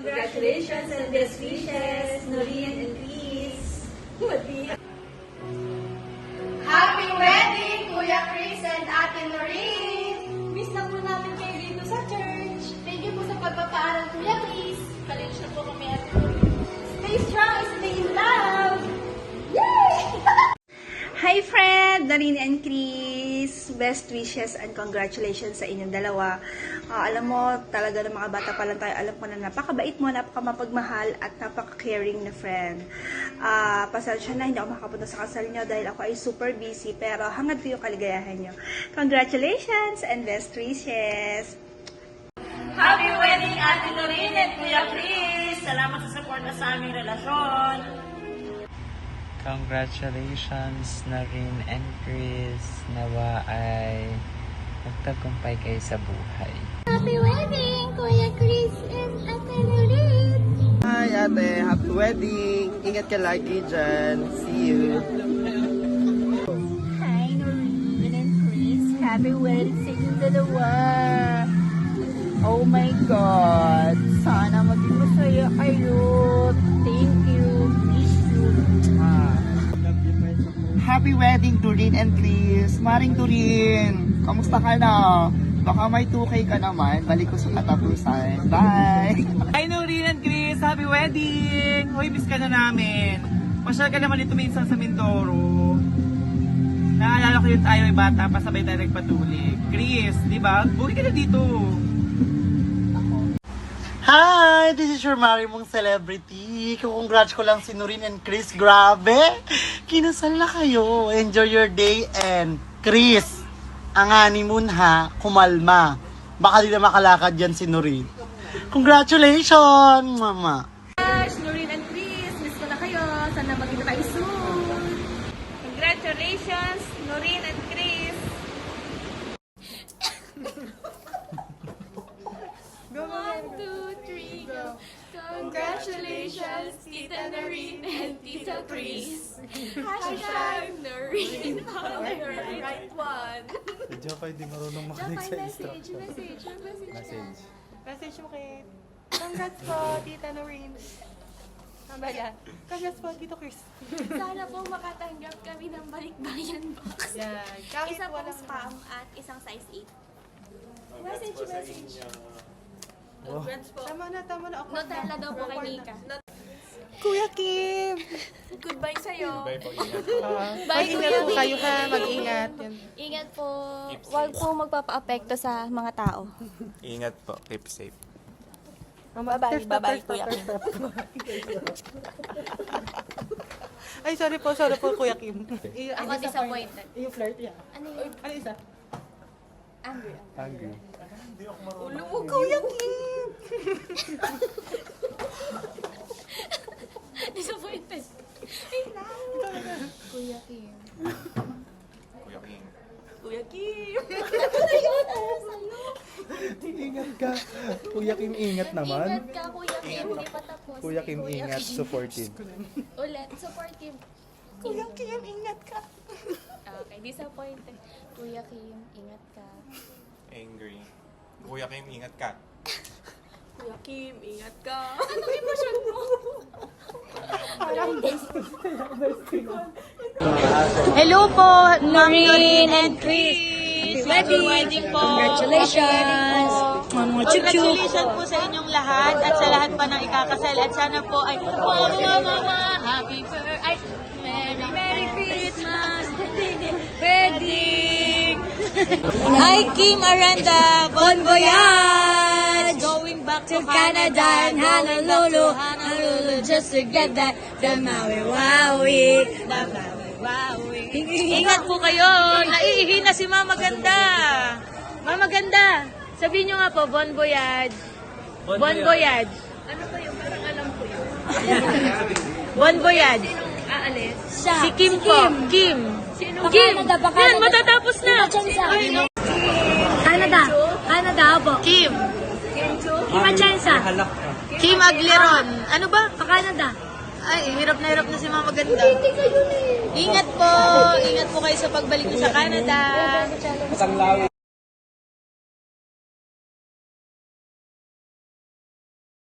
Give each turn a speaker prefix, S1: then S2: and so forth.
S1: Congratulations and best wishes, Noreen and Chris.
S2: Happy wedding, Kuya Chris and Ate Noreen!
S1: Miss na po namin kayo dito sa church.
S2: Thank you po sa pagpapaaral, Kuya Chris.
S1: College na po kami, Ate Noreen. Stay strong, stay in love!
S3: Hi friend! Noreen and Chris! Best wishes and congratulations sa inyong dalawa. Alam mo, talaga ng mga bata pa lang tayo, alam ko na napakabait mo, napakamapagmahal at napaka-caring na friend. Pasensya na, hindi ako makapunta sa kasal nyo dahil ako ay super busy, pero hangad ko yung kaligayahan nyo. Congratulations and best wishes!
S1: Happy wedding, Ate Noreen and Kuya Chris! Salamat sa support sa aming relasyon.
S4: Congratulations, Noreen and Chris. Nawa ay magtagumpay kayo sa buhay.
S2: Happy wedding, Kuya Chris and Ate Noreen!
S5: Hi ate, happy wedding! Ingat ka lagi dyan. See you!
S2: Hi, Noreen and Chris. Happy wedding sa inyong dalawa. Oh my God! Sana maging masaya kayo. Thank you. Miss you.
S5: Happy wedding, Doreen and Chris! Maring Doreen! Kamusta ka na? Baka may 2K ka naman. Balik ko sa katapusan. Bye!
S6: Hi, Noreen and Chris! Happy wedding! Hoy, miss ka na namin. Pasyal ka naman dito minsan sa Mindoro. Naalala ko yun tayo ay bata, pasabay tayo nagpatuloy. Chris, di ba? Buhay ka na dito.
S5: Hi! This is your Marimong celebrity. Congrats ko lang si Noreen and Chris. Grabe! Kinasal na kayo. Enjoy your day and Chris, ang honeymoon ha, kumalma. Baka di na makalakad yan si Noreen. Congratulations, mama!
S3: Gosh, Noreen and Chris, miss ko na kayo. Sana magkita kayo soon. Congratulations, Noreen and Chris.
S2: One, two, three, go. Congratulations, Tita Noreen and Tita Chris. Hashtag Noreen on the right one.
S7: Diyan pa hindi marunong makinig sa instruction.
S2: Message.
S8: Message mo kay... Congrats po, Tita Noreen. Tama yan. Congrats po, Tito Chris.
S2: Sana po makatanggap kami ng balikbayan box.
S8: Yan. Kahit
S2: Isa pong
S8: walang
S2: spam at isang size 8. Message.
S8: Tama na. Ako.
S2: Nutella daw po kay Nika.
S8: Kuya Kim!
S2: Goodbye sa'yo.
S7: Bye po, ingat.
S2: Bye,
S8: Mag-ingat po kayo ha. Mag-ingat. Yan.
S2: Ingat po. Huwag po magpapa-apekto sa mga tao.
S7: Ingat po. Keep safe.
S8: Bye-bye, Kuya Kim. Ay, sorry po, Kuya Kim.
S2: Ako disappointed.
S8: Yung flirt, yeah.
S2: Ano yun?
S8: Ano isa?
S2: Angry.
S7: Angry.
S8: Ulo mo, Kuya Kim!
S2: Disappointed. Kuya Kim.
S7: Kuya King.
S8: Kuya Kim!
S7: Ingat ka. Kuya Kim, ingat naman.
S2: Ingat ka, Kuya Kim. Hindi pa tapos.
S7: Kuya Kim, ingat.
S2: Kim.
S7: Supportive.
S2: Ulit, supportive.
S8: Kuya Kim, ingat ka!
S2: Okay, disappointed. Kuya Kim, ingat ka.
S7: Angry. Kuya Kim, ingat ka.
S8: Kuya Kim, ingat ka!
S2: Anong emosyon mo?
S3: Hello po, Noreen and Chris. Happy wedding po. Congratulations.
S1: Congratulations po sa inyong lahat at sa lahat pa ng ikakasal at sana po ay happy birthday, Merry Christmas, wedding. Hi Kim Aranda, bon voyage, going back to Canada and Honolulu, just to get that the Maui Wowie, the Maui Wowie. Ingat po kayo, naiihi na si Mama Ganda. Mama Ganda, sabihin nyo nga po, bon voyage. Bon voyage. Ano po yung parang alam ko yun? Bon voyage. Aalis? Si Kim po. Kim. Kim. Yan, matatapos na.
S3: Canada po.
S1: Kim.
S3: Kim Atienza.
S1: Kim Agliron. Ano ba?
S3: Canada.
S1: Ay, hirap na si Mama Ganda. Ingat po. Ingat po kayo sa pagbalik niyo sa Canada.